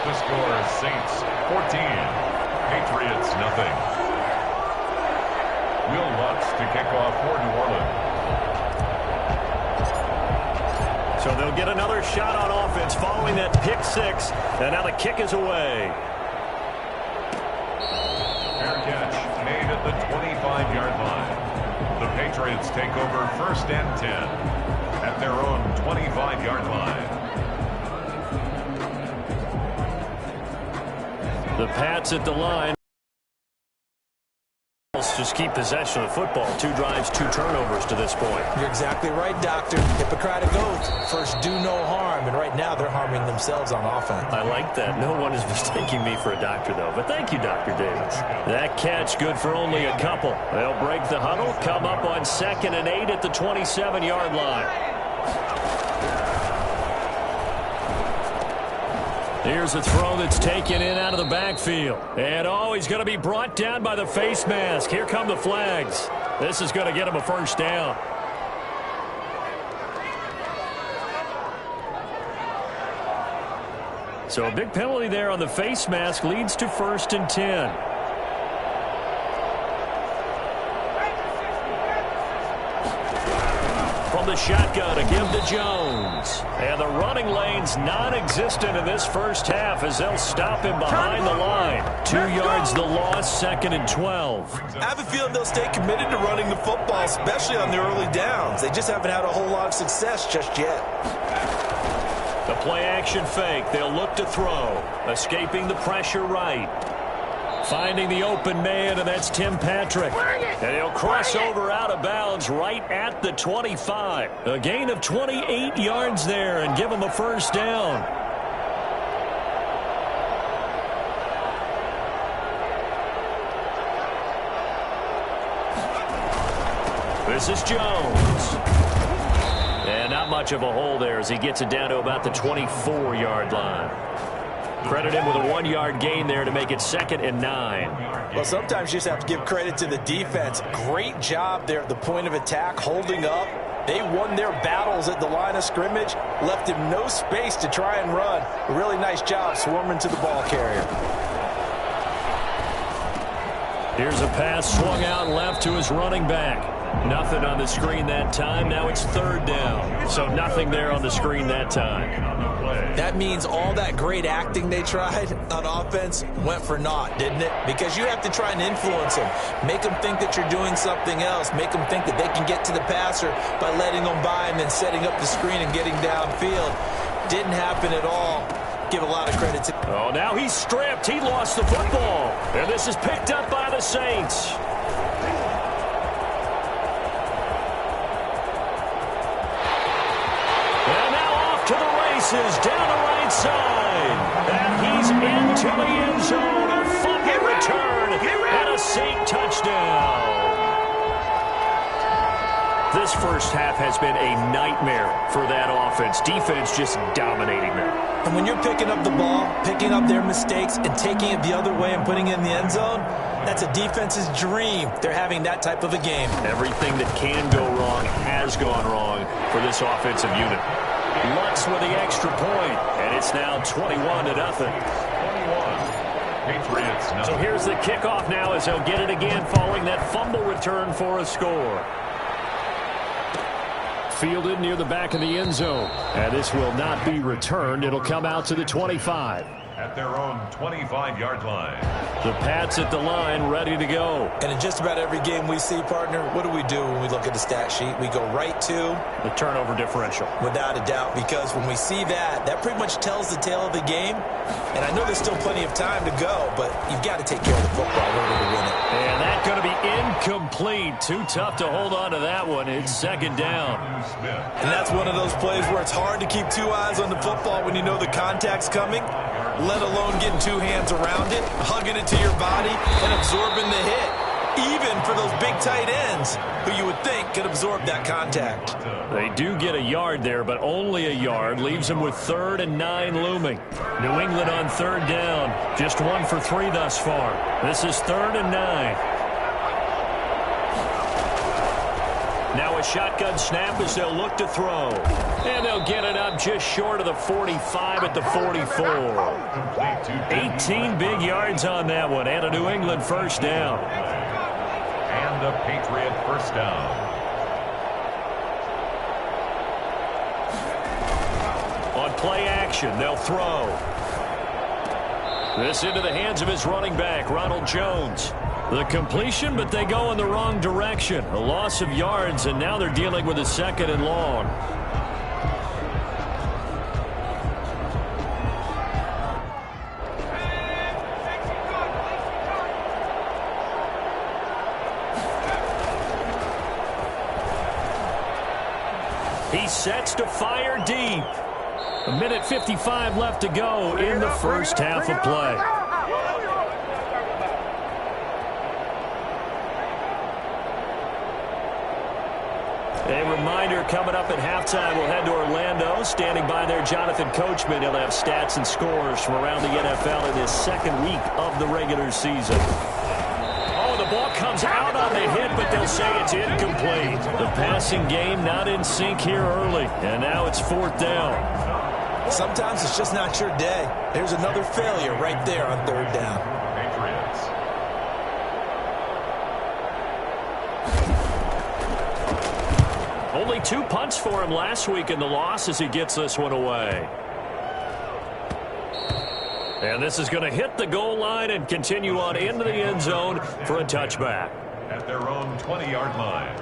The score is Saints 14, Patriots nothing. Will Lutz to kick off for New Orleans. So they'll get another shot on offense following that pick six. And now the kick is away. Fair catch made at the 25-yard line. The Patriots take over 1st and 10 at their own 25-yard line. The Pats at the line. Just keep possession of the football. 2 drives, 2 turnovers to this point. You're exactly right, Doctor. Hippocratic oath. First, do no harm. And right now, they're harming themselves on offense. I like that. No one is mistaking me for a doctor, though. But thank you, Dr. Davis. That catch good for only a couple. They'll break the huddle, come up on 2nd and 8 at the 27-yard line. Here's a throw that's taken in out of the backfield. And, he's going to be brought down by the face mask. Here come the flags. This is going to get him a first down. So a big penalty there on the face mask leads to 1st and 10. The shotgun to give to Jones. And the running lane's non-existent in this first half as they'll stop him behind the line. 2 yards the loss, 2nd and 12. I have a feeling they'll stay committed to running the football, especially on the early downs. They just haven't had a whole lot of success just yet. The play action fake. They'll look to throw. Escaping the pressure right. Finding the open man, and that's Tim Patrick. And he'll cross over out of bounds right at the 25. A gain of 28 yards there and give him a first down. This is Jones. And not much of a hole there as he gets it down to about the 24-yard line. Credit him with a 1-yard gain there to make it 2nd and 9. Well, sometimes you just have to give credit to the defense. Great job there at the point of attack, holding up. They won their battles at the line of scrimmage, left him no space to try and run. A really nice job swarming to the ball carrier. Here's a pass swung out left to his running back. Nothing on the screen that time. Now it's 3rd down. So nothing there on the screen that time. That means all that great acting they tried on offense went for naught, didn't it? Because you have to try and influence them. Make them think that you're doing something else. Make them think that they can get to the passer by letting them by and then setting up the screen and getting downfield. Didn't happen at all. Give a lot of credit to... Oh, now he's stripped. He lost the football. And this is picked up by the Saints. Down the right side. And he's into the end zone. A fumble return. And a Saint touchdown. This first half has been a nightmare for that offense. Defense just dominating them. And when you're picking up the ball, picking up their mistakes, and taking it the other way and putting it in the end zone, that's a defense's dream. They're having that type of a game. Everything that can go wrong has gone wrong for this offensive unit. Lutz with the extra point, and it's now 21-0. 21. Patriots nothing. So here's the kickoff now as they'll get it again following that fumble return for a score. Fielded near the back of the end zone. And this will not be returned. It'll come out to the 25. At their own 25-yard line. The Pats at the line, ready to go. And in just about every game we see, partner, what do we do when we look at the stat sheet? We go right to the turnover differential. Without a doubt, because when we see that, that pretty much tells the tale of the game. And I know there's still plenty of time to go, but you've got to take care of the football in order to win it. And that's going to be incomplete. Too tough to hold on to that one. It's 2nd down. And that's one of those plays where it's hard to keep 2 eyes on the football when you know the contact's coming, let alone getting 2 hands around it, hugging it to your body, and absorbing the hit. Even for those big tight ends who you would think could absorb that contact. They do get a yard there, but only a yard. Leaves them with 3rd and 9 looming. New England on 3rd down. Just 1 for 3 thus far. This is 3rd and 9. Now a shotgun snap as they'll look to throw. And they'll get it up just short of the 45 at the 44. 18 big yards on that one, and a New England first down. And a Patriot first down. On play action, they'll throw. This into the hands of his running back, Ronald Jones. The completion, but they go in the wrong direction. A loss of yards, and now they're dealing with a 2nd and long. He sets to fire deep. 1:55 left to go in the first half of play. A reminder, coming up at halftime, we'll head to Orlando. Standing by there, Jonathan Coachman. He'll have stats and scores from around the NFL in his 2nd week of the regular season. Oh, the ball comes out on the hit, but they'll say it's incomplete. The passing game not in sync here early, and now it's 4th down. Sometimes it's just not your day. There's another failure right there on 3rd down. Patriots. Only 2 punts for him last week in the loss as he gets this one away. And this is going to hit the goal line and continue on into the end zone for a touchback. At their own 20-yard line.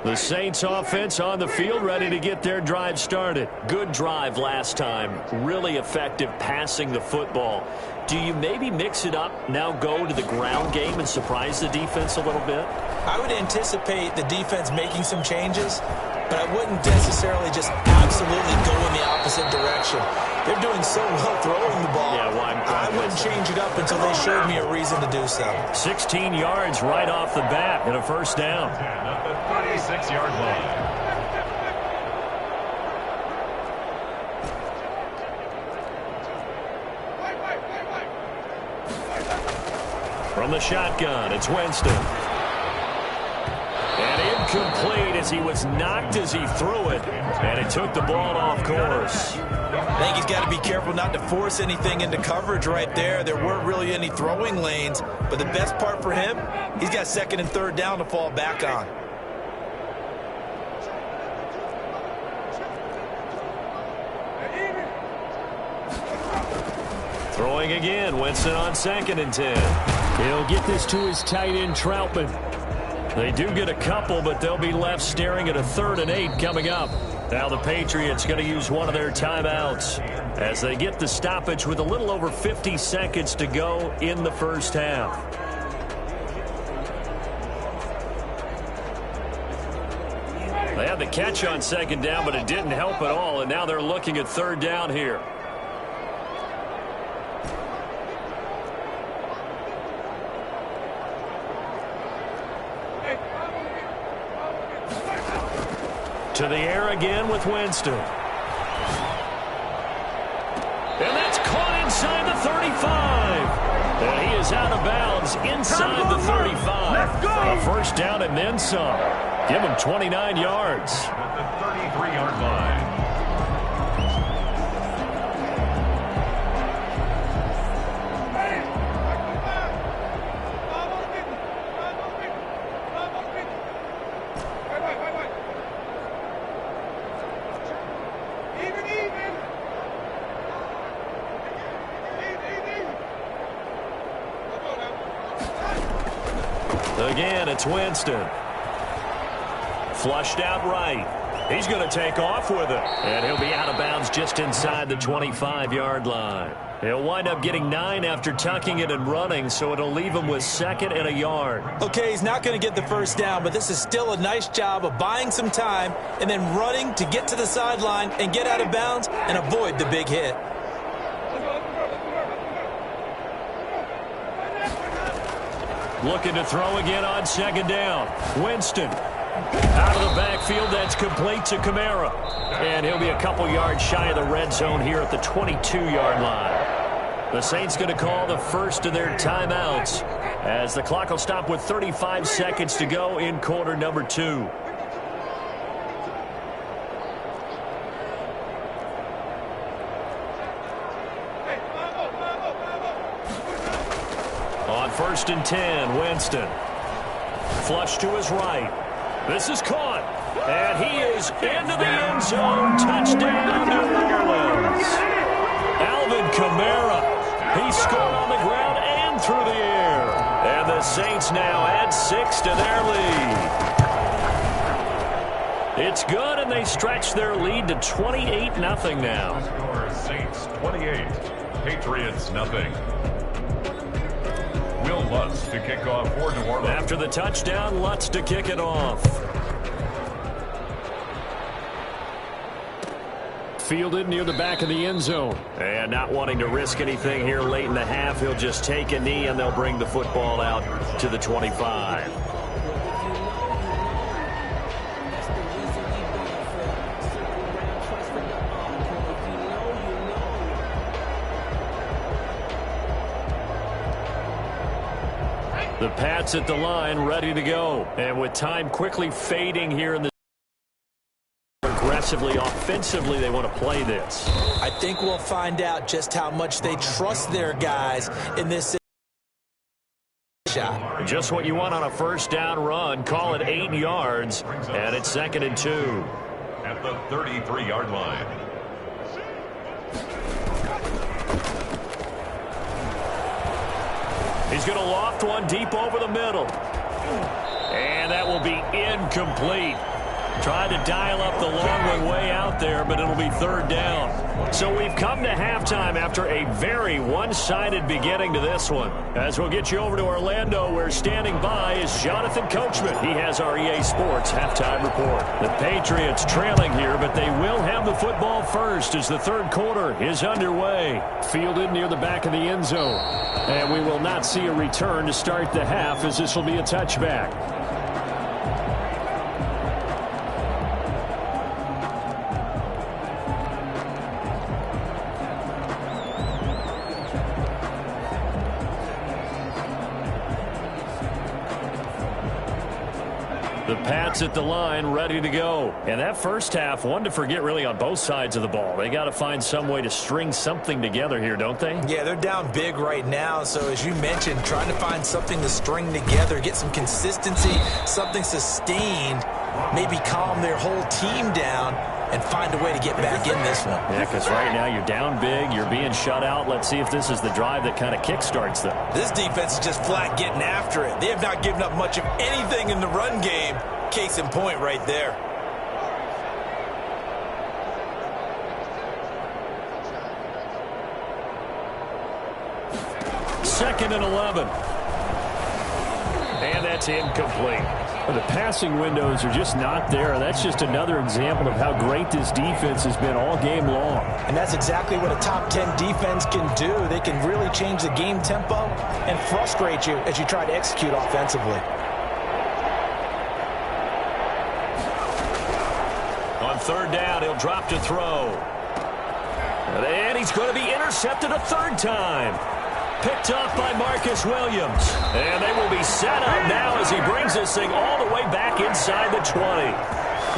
The Saints offense on the field, ready to get their drive started. Good drive last time. Really effective passing the football. Do you maybe mix it up, now go to the ground game and surprise the defense a little bit? I would anticipate the defense making some changes, but I wouldn't necessarily just absolutely go in the opposite direction. They're doing so well throwing the ball. Yeah, well, I wouldn't change it up until they showed me a reason to do so. 16 yards right off the bat and a first down. At the 36-yard line. From the shotgun, it's Winston. And incomplete as he was knocked as he threw it. And he took the ball off course. I think he's got to be careful not to force anything into coverage right there. There weren't really any throwing lanes. But the best part for him, he's got 2nd and 3rd down to fall back on. Throwing again, Winston on 2nd and 10. He'll get this to his tight end, Troutman. They do get a couple, but they'll be left staring at a 3rd and 8 coming up. Now the Patriots going to use one of their timeouts as they get the stoppage with a little over 50 seconds to go in the first half. They had the catch on 2nd down, but it didn't help at all, and now they're looking at 3rd down here. To the air again with Winston. And that's caught inside the 35. And he is out of bounds inside the 35. A first down and then some. Give him 29 yards. At the 33-yard line. Again, it's Winston. Flushed out right. He's going to take off with it. And he'll be out of bounds just inside the 25-yard line. He'll wind up getting 9 after tucking it and running, so it'll leave him with 2nd and a yard. Okay, he's not going to get the first down, but this is still a nice job of buying some time and then running to get to the sideline and get out of bounds and avoid the big hit. Looking to throw again on 2nd down. Winston. Out of the backfield, that's complete to Kamara. And he'll be a couple yards shy of the red zone here at the 22-yard line. The Saints going to call the first of their timeouts as the clock will stop with 35 seconds to go in quarter number 2. On 1st and 10, Winston. Flush to his right. This is caught. And he is into the end zone. Touchdown, New Orleans. Alvin Kamara. He scored on the ground and through the air. And the Saints now add 6 to their lead. It's good, and they stretch their lead to 28-0 now. Score Saints 28, Patriots nothing. Will Lutz to kick off for New Orleans. After the touchdown, Lutz to kick it off. Fielded near the back of the end zone. And not wanting to risk anything here late in the half, he'll just take a knee and they'll bring the football out to the 25. The Pats at the line, ready to go. And with time quickly fading here in the aggressively, offensively, they want to play this. I think we'll find out just how much they trust their guys in this shot. Just what you want on a first down run. Call it 8 yards, and it's 2nd and 2. At the 33-yard line. He's going to loft one deep over the middle. And that will be incomplete. Tried to dial up the long way out there, but it'll be 3rd down. So we've come to halftime after a very one-sided beginning to this one. As we'll get you over to Orlando, where standing by is Jonathan Coachman. He has our EA Sports halftime report. The Patriots trailing here, but they will have the football first as the 3rd quarter is underway. Fielded near the back of the end zone. And we will not see a return to start the half, as this will be a touchback. The Pats at the line, ready to go. And that first half, one to forget really on both sides of the ball. They got to find some way to string something together here, don't they? Yeah, they're down big right now. So as you mentioned, trying to find something to string together, get some consistency, something sustained, maybe calm their whole team down and find a way to get back in this one. Yeah, because right now you're down big, you're being shut out. Let's see if this is the drive that kind of kickstarts them. This defense is just flat getting after it. They have not given up much of anything in the run game. Case in point right there. Second and 11. And that's incomplete. The passing windows are just not there. That's just another example of how great this defense has been all game long. And that's exactly what a top 10 defense can do. They can really change the game tempo and frustrate you as you try to execute offensively. On 3rd down, he'll drop to throw. And he's going to be intercepted a 3rd time. Picked off by Marcus Williams. And they will be set up now as he brings this thing all the way back inside the 20.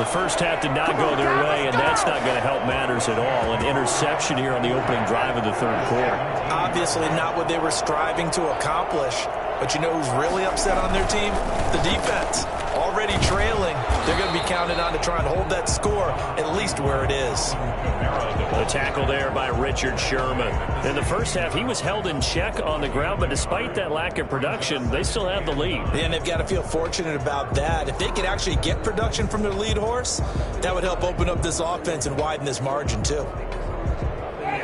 The first half did not go their way, and that's not going to help matters at all. An interception here on the opening drive of the 3rd quarter. Obviously not what they were striving to accomplish. But you know who's really upset on their team? The defense. Already trailing. They're going to be counted on to try and hold that score at least where it is. The tackle there by Richard Sherman. In the first half, he was held in check on the ground, but despite that lack of production, they still have the lead. And they've got to feel fortunate about that. If they could actually get production from their lead horse, that would help open up this offense and widen this margin too.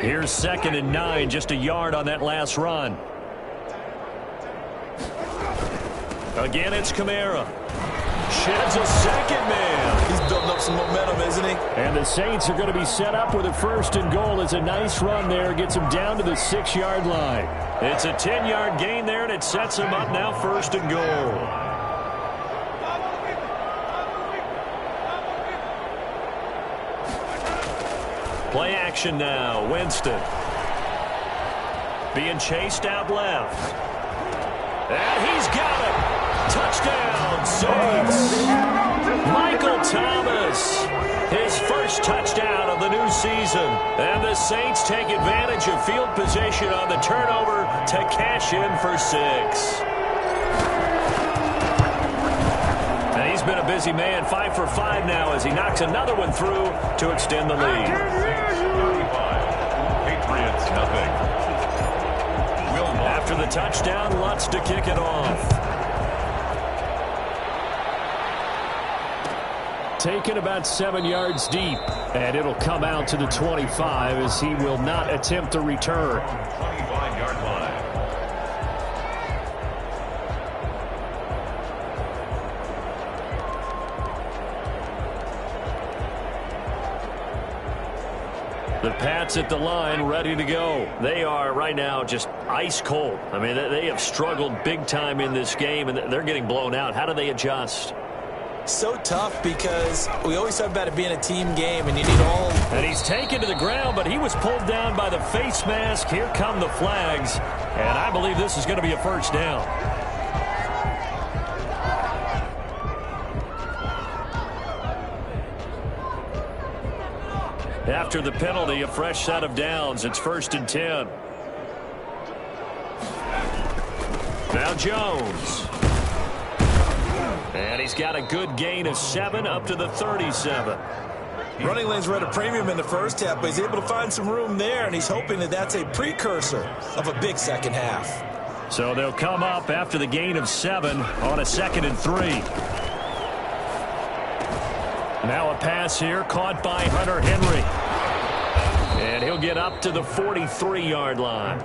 Here's 2nd and 9, just a yard on that last run. Again, it's Kamara. Sheds a second man. He's building up some momentum, isn't he? And the Saints are going to be set up with a 1st and goal. It's a nice run there. Gets him down to the 6-yard line. It's a 10-yard gain there, and it sets him up now 1st and goal. Play action now. Winston. being chased out left. And he's got it. Touchdown, Saints. Michael Thomas, his first touchdown of the new season. And the Saints take advantage of field position on the turnover to cash in for 6. And he's been a busy man, 5 for 5 now as he knocks another one through to extend the lead. 35. Patriots, nothing. After the touchdown, Lutz to kick it off. Taken about 7 yards deep, and it'll come out to the 25 as he will not attempt a return. 25-yard line. The Pats at the line, ready to go. They are right now just ice cold. I mean, they have struggled big time in this game, and they're getting blown out. How do they adjust? So tough because we always talk about it being a team game, and you need all. And he's taken to the ground, but he was pulled down by the face mask. Here come the flags, and I believe this is going to be a first down. After the penalty, a fresh set of downs. It's 1st and 10. Now Jones. And he's got a good gain of 7 up to the 37. Running lanes were at a premium in the first half, but he's able to find some room there, and he's hoping that that's a precursor of a big second half. So they'll come up after the gain of 7 on a 2nd and 3. Now a pass here caught by Hunter Henry. And he'll get up to the 43-yard line.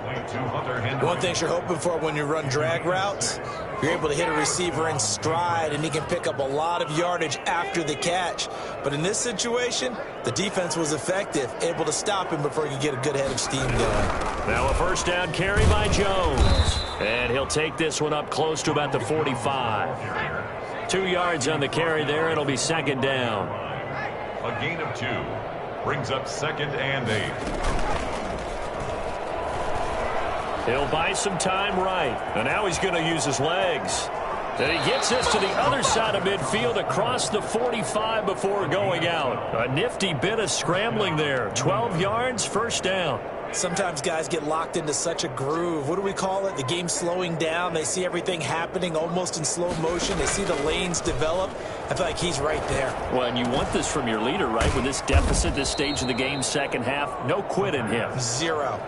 One thing you're hoping for when you run drag routes, you're able to hit a receiver in stride, and he can pick up a lot of yardage after the catch. But in this situation, the defense was effective, able to stop him before he could get a good head of steam going. Now a first down carry by Jones. And he'll take this one up close to about the 45. 2 yards on the carry there. It'll be 2nd down. A gain of 2. Brings up 2nd and 8. He'll buy some time right. And now he's going to use his legs. And he gets this to the other side of midfield across the 45 before going out. A nifty bit of scrambling there. 12 yards, first down. Sometimes guys get locked into such a groove. What do we call it? The game slowing down. They see everything happening almost in slow motion. They see the lanes develop. I feel like he's right there. Well, and you want this from your leader, right? With this deficit, this stage of the game, second half, no quit in him. 0.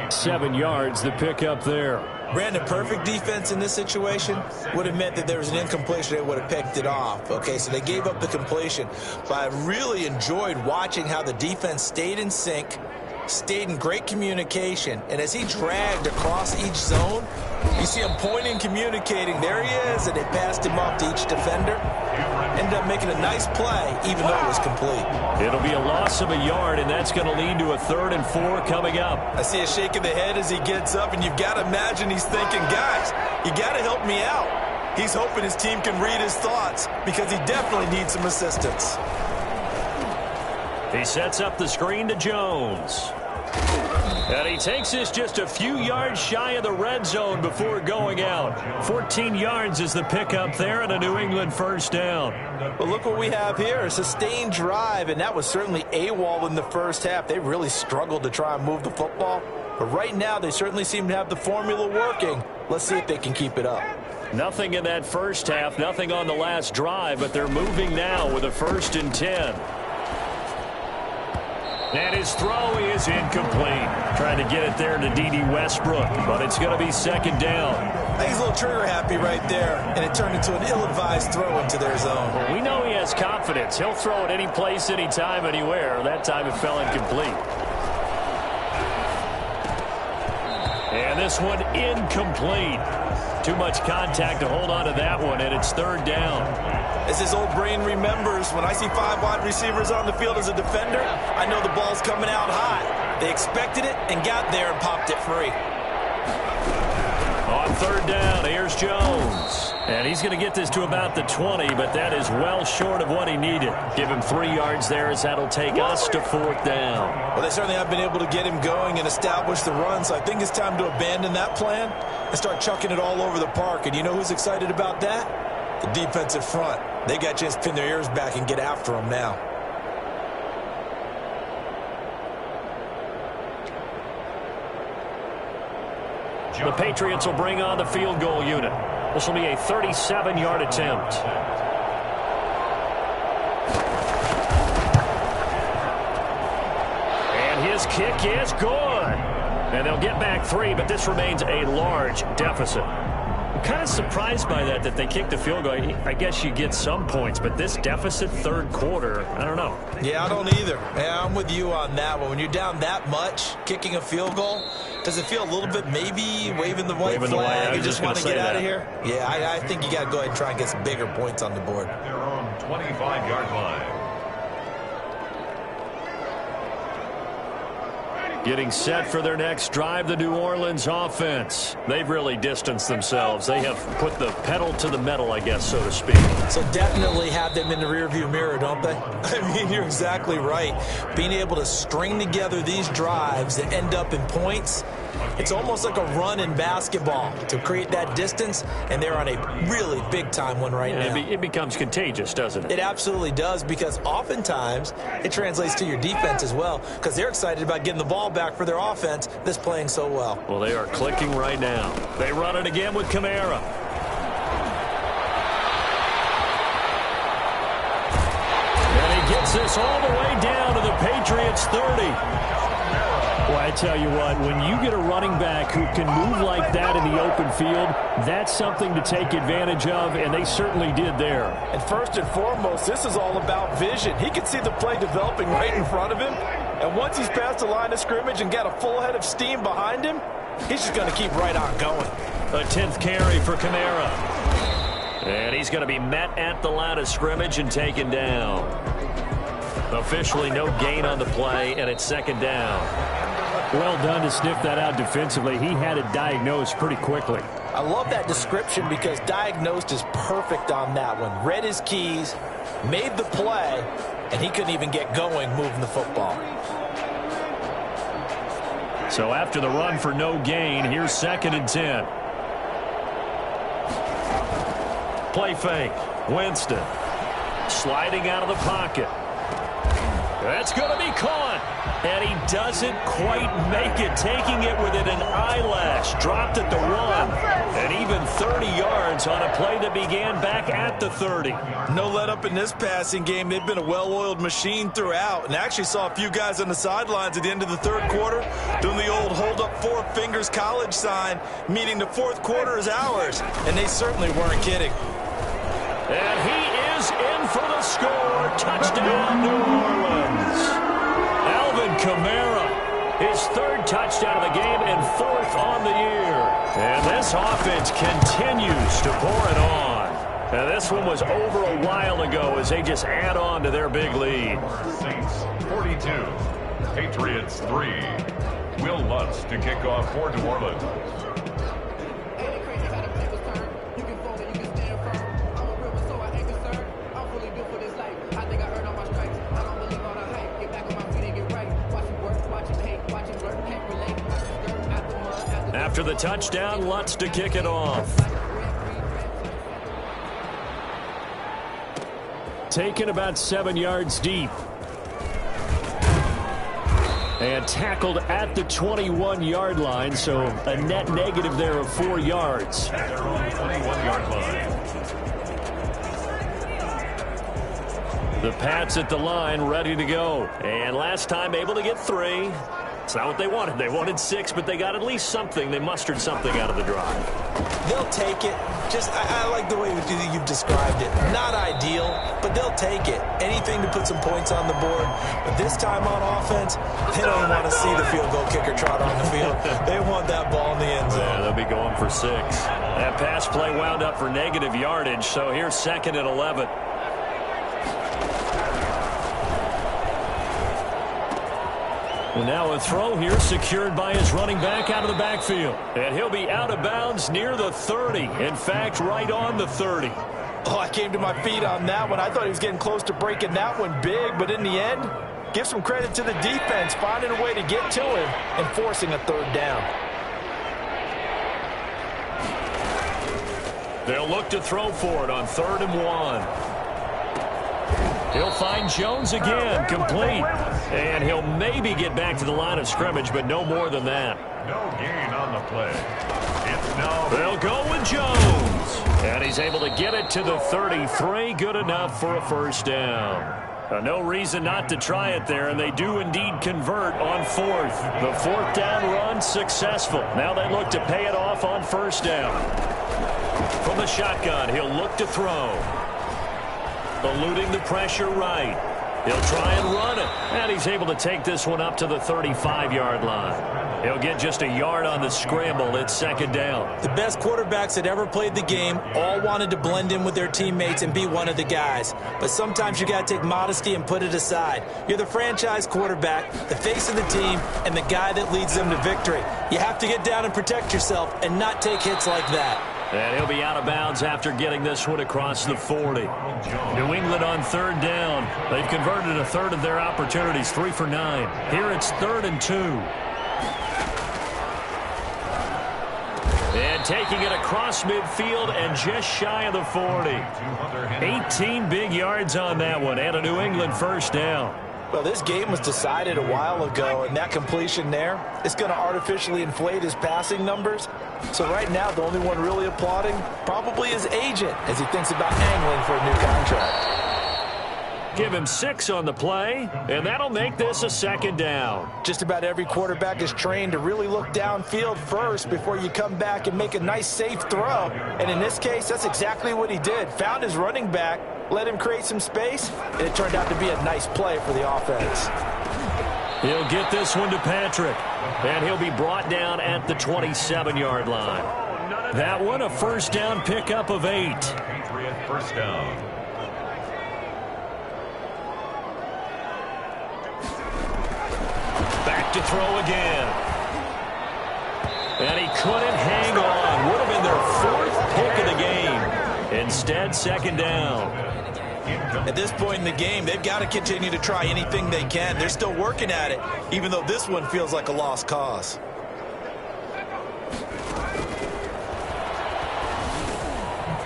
7 yards, the pickup there. Brandon, perfect defense in this situation would have meant that there was an incompletion. They would have picked it off. Okay, so they gave up the completion. But I really enjoyed watching how the defense stayed in sync, stayed in great communication, and as he dragged across each zone, you see him pointing, communicating. There he is, and they passed him off to each defender. Ended up making a nice play, even though it was complete. It'll be a loss of a yard, and that's going to lead to a 3rd and 4 coming up. I see a shake of the head as he gets up, and you've got to imagine he's thinking, guys, you got to help me out. He's hoping his team can read his thoughts because he definitely needs some assistance. He sets up the screen to Jones. And he takes this just a few yards shy of the red zone before going out. 14 yards is the pickup there and a New England first down. Well, look what we have here, a sustained drive, and that was certainly AWOL in the first half. They really struggled to try and move the football. But right now, they certainly seem to have the formula working. Let's see if they can keep it up. Nothing in that first half, nothing on the last drive, but they're moving now with a 1st and 10. And his throw is incomplete. Trying to get it there to D.D. Westbrook, but it's going to be 2nd down. I think he's a little trigger happy right there, and it turned into an ill-advised throw into their zone. Well, we know he has confidence. He'll throw it any place, anytime, anywhere. That time it fell incomplete. And this one incomplete. Too much contact to hold on to that one, and it's 3rd down. As his old brain remembers, when I see 5 wide receivers on the field as a defender, I know the ball's coming out high. They expected it and got there and popped it free. On 3rd down, here's Jones. And he's going to get this to about the 20, but that is well short of what he needed. Give him 3 yards there as that'll take us to 4th down. Well, they certainly have been able to get him going and establish the run, so I think it's time to abandon that plan and start chucking it all over the park. And you know who's excited about that? The defensive front. They got a chance to pin their ears back and get after him now. The Patriots will bring on the field goal unit. This will be a 37-yard attempt. And his kick is good. And they'll get back 3, but this remains a large deficit. I'm kind of surprised by that they kicked the field goal. I guess you get some points, but this deficit 3rd quarter, I don't know. Yeah, I don't either. Yeah, I'm with you on that one. When you're down that much, kicking a field goal, does it feel a little bit maybe waving the white flag? You just want to get out of here? Yeah, I think you got to go ahead and try and get some bigger points on the board. Their own 25-yard line. Getting set for their next drive, the New Orleans offense. They've really distanced themselves. They have put the pedal to the metal, I guess, so to speak. So definitely have them in the rearview mirror, don't they? I mean, you're exactly right. Being able to string together these drives that end up in points, it's almost like a run in basketball to create that distance, and they're on a really big-time one right now. It becomes contagious, doesn't it? It absolutely does, because oftentimes it translates to your defense as well, because they're excited about getting the ball back for their offense that's playing so well. Well, they are clicking right now. They run it again with Kamara. And he gets this all the way down to the Patriots 30. Well, I tell you what, when you get a running back who can move like that in the open field, that's something to take advantage of, and they certainly did there. And first and foremost, this is all about vision. He can see the play developing right in front of him, and once he's past the line of scrimmage and got a full head of steam behind him, he's just going to keep right on going. A 10th carry for Kamara. And he's going to be met at the line of scrimmage and taken down. Officially no gain on the play, and it's 2nd down. Well done to sniff that out defensively. He had it diagnosed pretty quickly. I love that description because diagnosed is perfect on that one. Read his keys, made the play, and he couldn't even get going moving the football. So after the run for no gain, here's 2nd and 10. Play fake. Winston sliding out of the pocket. That's going to be caught. And he doesn't quite make it, taking it within an eyelash. Dropped at the 1. And even 30 yards on a play that began back at the 30. No let up in this passing game. They've been a well-oiled machine throughout. And actually saw a few guys on the sidelines at the end of the 3rd quarter doing the old hold up 4 fingers college sign, meaning the 4th quarter is ours. And they certainly weren't kidding. And he is in for the score. Touchdown, New Orleans. Alvin Kamara, his 3rd touchdown of the game and 4th on the year. And this offense continues to pour it on. And this one was over a while ago as they just add on to their big lead. Saints 42, Patriots 3. Will Lutz to kick off for New Orleans. After the touchdown, Lutz to kick it off. Taken about 7 yards deep. And tackled at the 21-yard line, so a net negative there of 4 yards. At their own 21-yard line. The Pats at the line, ready to go. And last time able to get 3. It's not what they wanted. They wanted 6, but they got at least something. They mustered something out of the drive. They'll take it. Just, I like the way you've described it. Not ideal, but they'll take it. Anything to put some points on the board. But this time on offense, they don't want to see the field goal kicker trot on the field. They want that ball in the end zone. Yeah, they'll be going for 6. That pass play wound up for negative yardage, so here's 2nd and 11. And now a throw here secured by his running back out of the backfield. And he'll be out of bounds near the 30. In fact, right on the 30. Oh, I came to my feet on that one. I thought he was getting close to breaking that one big, but in the end, give some credit to the defense, finding a way to get to him and forcing a third down. They'll look to throw for it on 3rd and 1. He'll find Jones again, complete. And he'll maybe get back to the line of scrimmage, but no more than that. No gain on the play. It's now. They'll go with Jones. And he's able to get it to the 33. Good enough for a first down. No reason not to try it there, and they do indeed convert on 4th. The 4th down run successful. Now they look to pay it off on 1st down. From the shotgun, he'll look to throw. Eluding the pressure right. He'll try and run it. And he's able to take this one up to the 35-yard line. He'll get just a yard on the scramble. It's 2nd down. The best quarterbacks that ever played the game all wanted to blend in with their teammates and be one of the guys. But sometimes you got to take modesty and put it aside. You're the franchise quarterback, the face of the team, and the guy that leads them to victory. You have to get down and protect yourself and not take hits like that. And he'll be out of bounds after getting this one across the 40. New England on 3rd down. They've converted a third of their opportunities, 3 for 9. Here it's 3rd and 2. And taking it across midfield and just shy of the 40. 18 big yards on that one and a New England first down. Well, this game was decided a while ago, and that completion there is going to artificially inflate his passing numbers. So right now, the only one really applauding probably his agent as he thinks about angling for a new contract. Give him 6 on the play, and that'll make this a 2nd down. Just about every quarterback is trained to really look downfield first before you come back and make a nice, safe throw. And in this case, that's exactly what he did. Found his running back, let him create some space, and it turned out to be a nice play for the offense. He'll get this one to Patrick, and he'll be brought down at the 27-yard line. That one, a first down pickup of 8. Patriot first down. Back to throw again. And he couldn't hang on. Would have been their 4th pick of the game. Instead, 2nd down. At this point in the game, they've got to continue to try anything they can. They're still working at it, even though this one feels like a lost cause.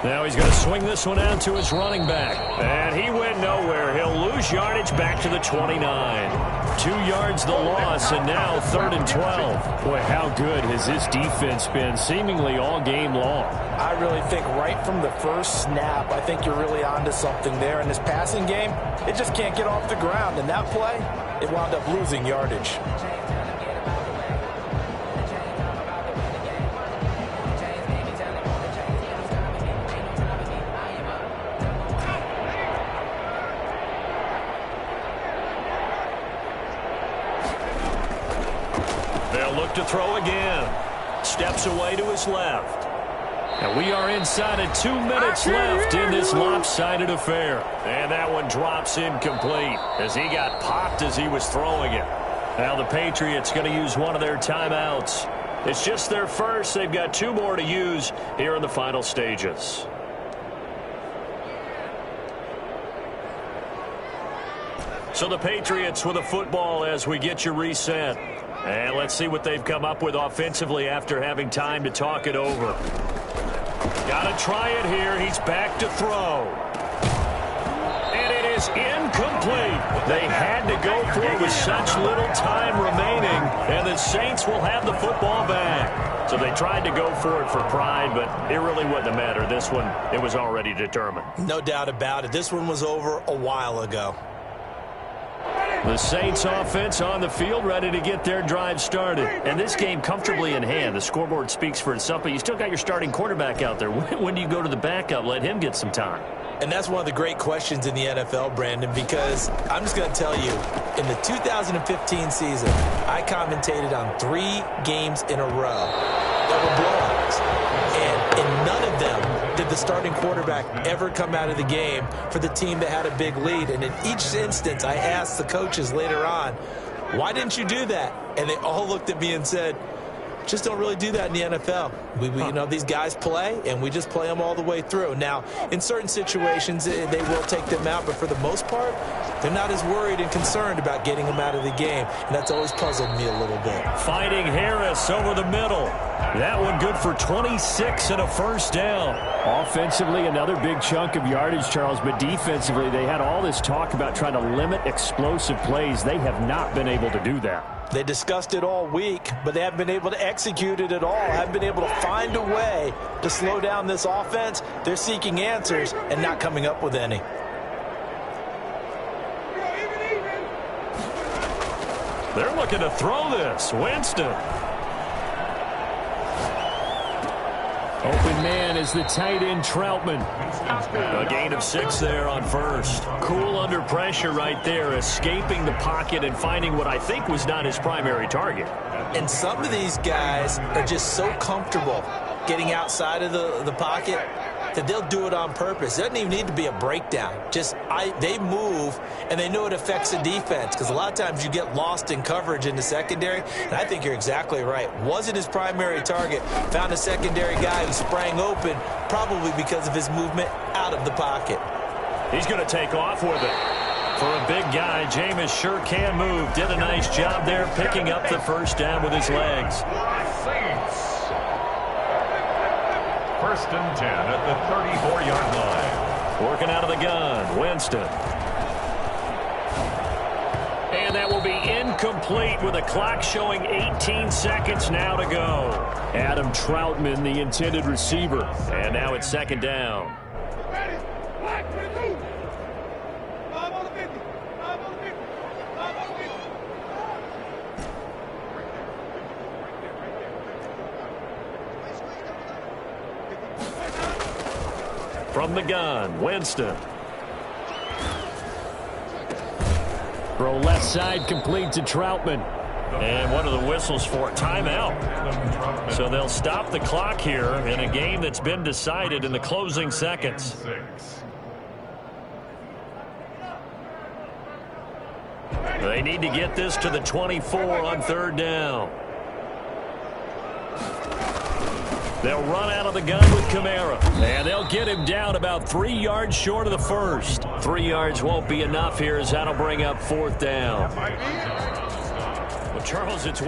Now he's going to swing this one out to his running back. And he went nowhere. He'll lose yardage back to the 29. 2 yards the loss, and now 3rd and 12. Boy, how good has this defense been seemingly all game long? I really think right from the first snap, I think you're really onto something there. In this passing game, it just can't get off the ground. And that play, it wound up losing yardage. Look to throw again. Steps away to his left. And we are inside of 2 minutes left in this lopsided affair. And that one drops incomplete as he got popped as he was throwing it. Now the Patriots going to use one of their timeouts. It's just their first. They've got 2 more to use here in the final stages. So the Patriots with a football as we get you reset. And let's see what they've come up with offensively after having time to talk it over. Got to try it here. He's back to throw. And it is incomplete. They had to go for it with such little time remaining. And the Saints will have the football back. So they tried to go for it for pride, but it really wouldn't matter. This one, it was already determined. No doubt about it. This one was over a while ago. The Saints offense on the field, ready to get their drive started. And this game comfortably in hand. The scoreboard speaks for itself, but you still got your starting quarterback out there. When do you go to the backup? Let him get some time. And that's one of the great questions in the NFL, Brandon, because I'm just going to tell you, in the 2015 season, I commentated on 3 games in a row that were blowouts. And in none of them did the starting quarterback ever come out of the game for the team that had a big lead. And in each instance, I asked the coaches later on, Why didn't you do that? And they all looked at me and said, just don't really do that in the NFL. You know, these guys play, and we just play them all the way through. Now, in certain situations, they will take them out, but for the most part, they're not as worried and concerned about getting them out of the game, and that's always puzzled me a little bit. Fighting Harris over the middle. That one good for 26 and a first down. Offensively, another big chunk of yardage, Charles, but defensively, they had all this talk about trying to limit explosive plays. They have not been able to do that. They discussed it all week, but they haven't been able to execute it at all. Haven't been able to find a way to slow down this offense. They're seeking answers and not coming up with any. They're looking to throw this. Winston. Open man is the tight end, Troutman. A gain of 6 there on first. Cool under pressure right there, escaping the pocket and finding what I think was not his primary target. And some of these guys are just so comfortable getting outside of the pocket that they'll do it on purpose. It doesn't even need to be a breakdown. They move, and they know it affects the defense, because a lot of times you get lost in coverage in the secondary, and I think you're exactly right. Wasn't his primary target. Found a secondary guy who sprang open, probably because of his movement out of the pocket. He's going to take off with it. For a big guy, Jameis sure can move. Did a nice job there picking up the first down with his legs. First and 10 at the 34-yard line. Working out of the gun, Winston. And that will be incomplete with the clock showing 18 seconds now to go. Adam Troutman, the intended receiver. And now it's second down. From the gun, Winston. Throw left side, complete to Troutman. And what are the whistles for? Timeout. So they'll stop the clock here in a game that's been decided in the closing seconds. They need to get this to the 24 on third down. They'll run out of the gun with Kamara. And they'll get him down about 3 yards short of the first. 3 yards won't be enough here, as that'll bring up fourth down. Well, Charles, it's one.